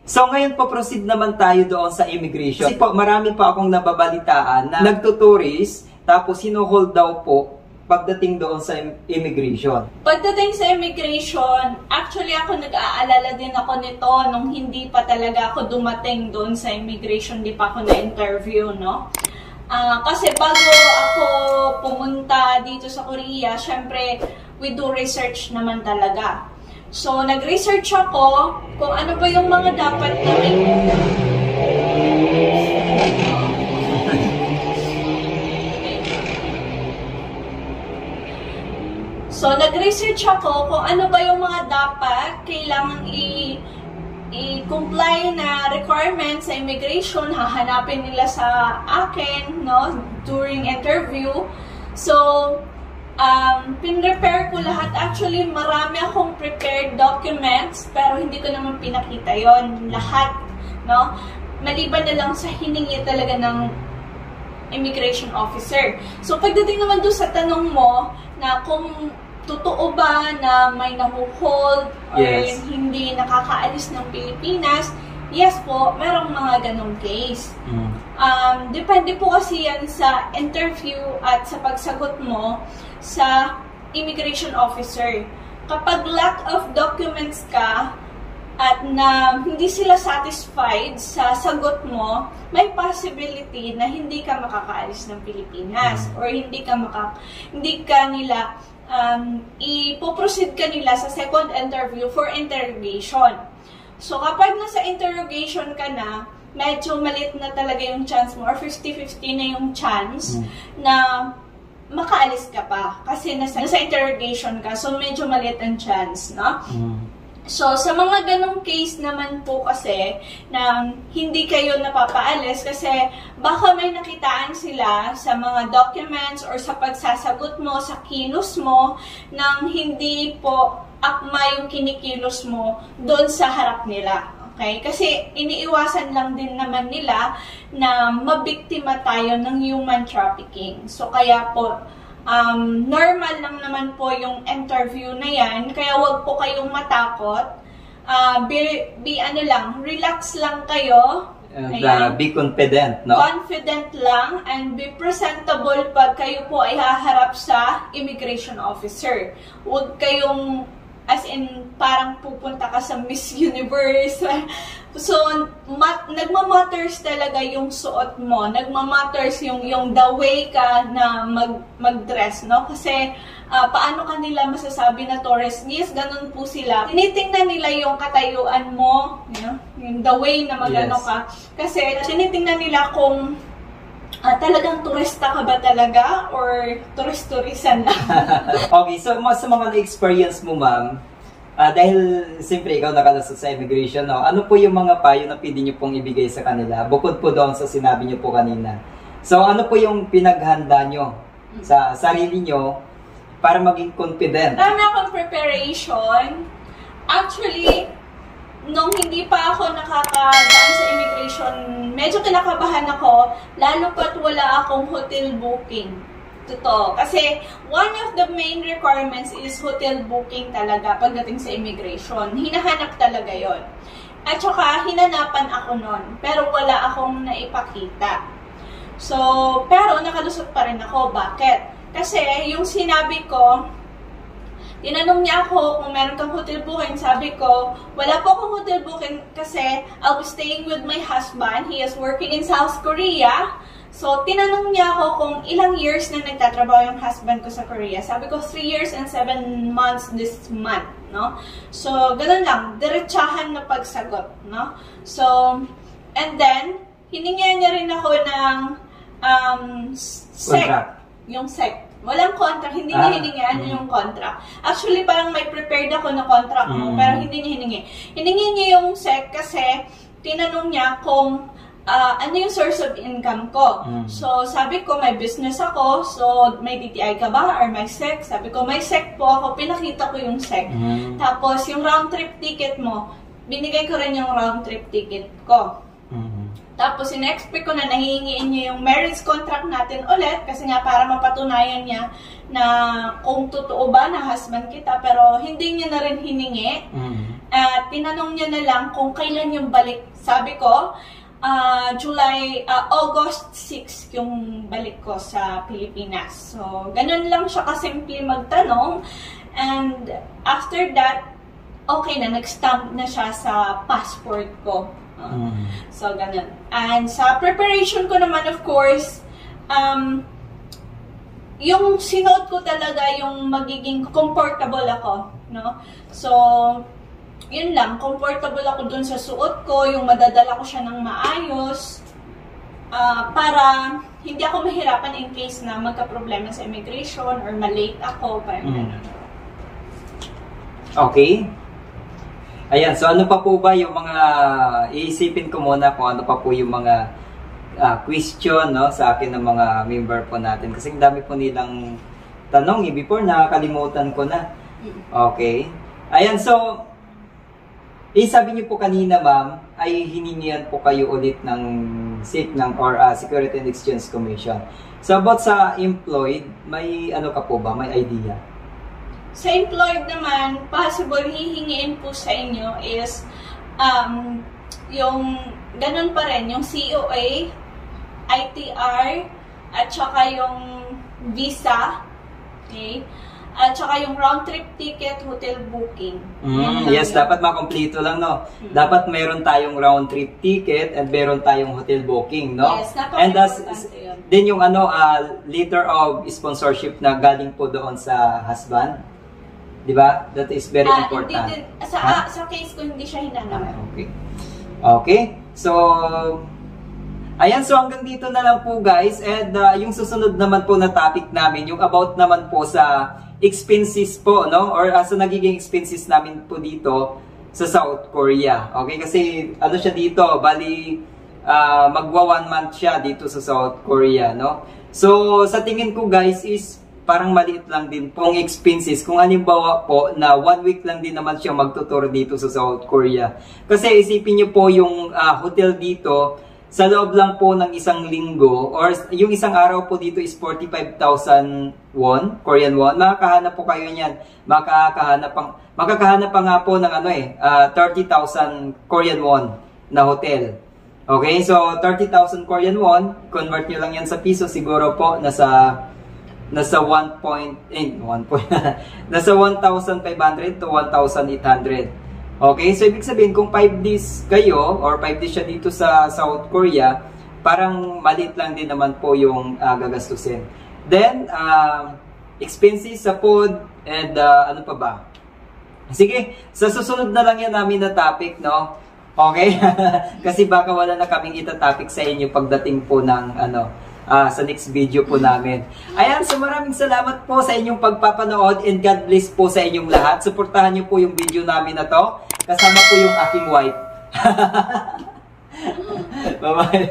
So ngayon po proceed naman tayo doon sa immigration. Kasi po marami pa akong nababalitaan na nagtuturis tapos hinuhold daw po pagdating doon sa immigration. Pagdating sa immigration, actually ako nag-aalala din ako nito nung hindi pa talaga ako dumating doon sa immigration, di pa ako na-interview, no? Kasi bago ako pumunta dito sa Korea, syempre we do research naman talaga. So, nag-research ako kung ano ba yung mga dapat gawin. So, nag-research ako kung ano ba yung mga dapat kailangan i-comply na requirements sa immigration, hahanapin nila sa akin, no, during interview. So, pinrepare ko lahat. Actually, marami akong prepared documents, pero hindi ko naman pinakita yon lahat, no? Maliban na lang sa hiningi talaga ng immigration officer. So, pagdating naman doon sa tanong mo, na kung totoo ba na may nahuhold or hindi nakakaalis ng Pilipinas, yes po, merong mga ganong case. Depende po kasi yan sa interview at sa pagsagot mo sa immigration officer. Kapag lack of documents ka at na hindi sila satisfied sa sagot mo, may possibility na hindi ka makakaalis ng Pilipinas or hindi ka nila ipoproceed ka nila sa second interview for interrogation. So kapag nasa interrogation ka na, medyo maliit na talaga yung chance mo or 50-50 na yung chance na makaalis ka pa kasi nasa interrogation ka, so medyo maliit ang chance, no? So, sa mga ganong case naman po kasi na hindi kayo napapaalis kasi baka may nakitaan sila sa mga documents or sa pagsasagot mo, sa kilos mo, nang hindi po akma yung kinikilos mo doon sa harap nila. Okay? Kasi iniiwasan lang din naman nila na mabiktima tayo ng human trafficking. So, kaya po, normal lang naman po yung interview na yan, kaya wag po kayong matakot. Relax lang kayo. Be confident, no? Confident lang and be presentable pag kayo po ay haharap sa immigration officer. Huwag kayong, as in, parang pupunta ka sa Miss Universe. So, nagmamatters talaga yung suot mo. Nagmamatters yung the way ka na mag-dress, no? Kasi, paano kanila masasabi na tourist? Yes, ganun po sila. Tinitingnan nila yung katayuan mo, yung the way na magano ka. Kasi, tinitingnan nila kung talagang turista ka ba talaga or turist-turisan lang. Okay, so sa mga na-experience mo, ma'am, dahil siyempre ikaw nakalasot sa immigration, no? Ano po yung mga payo na pwede nyo pong ibigay sa kanila? Bukod po doon sa sinabi nyo po kanina. So, ano po yung pinaghanda nyo sa sarili nyo para maging confident? Dami akong preparation. Actually, nung hindi pa ako nakakadaan sa immigration, medyo kinakabahan ako, lalo pat wala akong hotel booking. Totoo. Kasi one of the main requirements is hotel booking talaga pagdating sa immigration. Hinahanap talaga yon. At saka, hinanapan ako nun. Pero wala akong naipakita. So, pero nakalusot pa rin ako. Bakit? Kasi yung sinabi ko, tinanong niya ako kung meron kang hotel booking. Sabi ko, wala po akong hotel booking kasi I'll be staying with my husband. He is working in South Korea. So, tinanong niya ako kung ilang years na nagtatrabaho yung husband ko sa Korea. Sabi ko, 3 years and 7 months this month, no? So, ganun lang. Diretsahan na pagsagot, no? So, and then, hiningi niya rin ako ng SEC. Yung SEC. Walang contract. Hindi niya hiningian yung contract. Actually, parang may prepared ako na contract mo, pero hindi niya hiningi. Hiningi niya yung SEC kasi tinanong niya kung ano yung source of income ko. So, sabi ko, may business ako. So, may DTI ka ba? Or may SEC? Sabi ko, may SEC po ako. Pinakita ko yung SEC. Tapos, yung round trip ticket mo, binigay ko rin yung round trip ticket ko. Tapos, in-expect ko na nahihingiin niya yung marriage contract natin ulit. Kasi nga, para mapatunayan niya na kung totoo ba na husband kita. Pero, hindi niya na rin hiningi. At tinanong niya na lang kung kailan yung balik. Sabi ko, August 6 yung balik ko sa Pilipinas. So, ganun lang siya kasimple magtanong. And after that, okay na, nag-stamp na siya sa passport ko. So, ganun. And sa preparation ko naman, of course, yung sinuot ko talaga yung magiging comfortable ako, no? So, yun lang, comfortable ako dun sa suot ko, yung madadala ko siya ng maayos, para hindi ako mahirapan in case na magka-problema sa immigration or malate ako, parang ganun. Okay. Ayan, so ano pa po ba yung mga, iisipin ko muna kung ano pa po yung mga question, no, sa akin ng mga member po natin. Kasi ang dami po nilang tanong, before nakakalimutan ko na. Okay. Ayan, so, sabi niyo po kanina, ma'am, ay hiningihan po kayo ulit ng SIC or Security and Exchange Commission. So, about sa employed, may ano ka po ba? May idea? Sa employed naman, possible hihingiin po sa inyo is yung ganun pa rin, yung COA, ITR, at saka yung visa, okay? At saka yung round-trip ticket, hotel booking. Yes, dapat makompleto lang, no? Dapat meron tayong round-trip ticket and meron tayong hotel booking, no? Yes, napaka-importante yun. Then yung letter of sponsorship na galing po doon sa husband. Di ba? That is very important. Sa case ko, hindi siya hinanap. Okay. Okay. So, ayan. So, hanggang dito na lang po, guys. And yung susunod naman po na topic namin, yung about naman po sa expenses po, no? Or sa nagiging expenses namin po dito sa South Korea. Okay? Kasi, ano siya dito? Bali, magwa 1 month siya dito sa South Korea, no? So, sa tingin ko, guys, is parang maliit lang din pong expenses. Kung halimbawa po na 1 week lang din naman siya magtutur dito sa South Korea. Kasi isipin niyo po yung hotel dito, sa loob lang po ng 1 linggo, or yung 1 araw po dito is 45,000 won, Korean won. Makakahanap po kayo niyan. Makakahanap pa nga po ng 30,000 Korean won na hotel. Okay, so 30,000 Korean won, convert nyo lang yan sa piso, siguro po nasa 1,500 to 1,800. Okay, so ibig sabihin kung 5 days kayo or 5 days siya dito sa South Korea, parang maliit lang din naman po yung gagastusin. Then, expenses sa food and ano pa ba? Sige, sa susunod na lang yan namin na topic, no? Okay? Kasi baka wala na kaming itatopic sa inyo pagdating po ng sa next video po namin. Ayan, so maraming salamat po sa inyong pagpapanood and God bless po sa inyong lahat. Suportahan niyo po yung video namin na to. Kasama po yung aking wife. Bye-bye.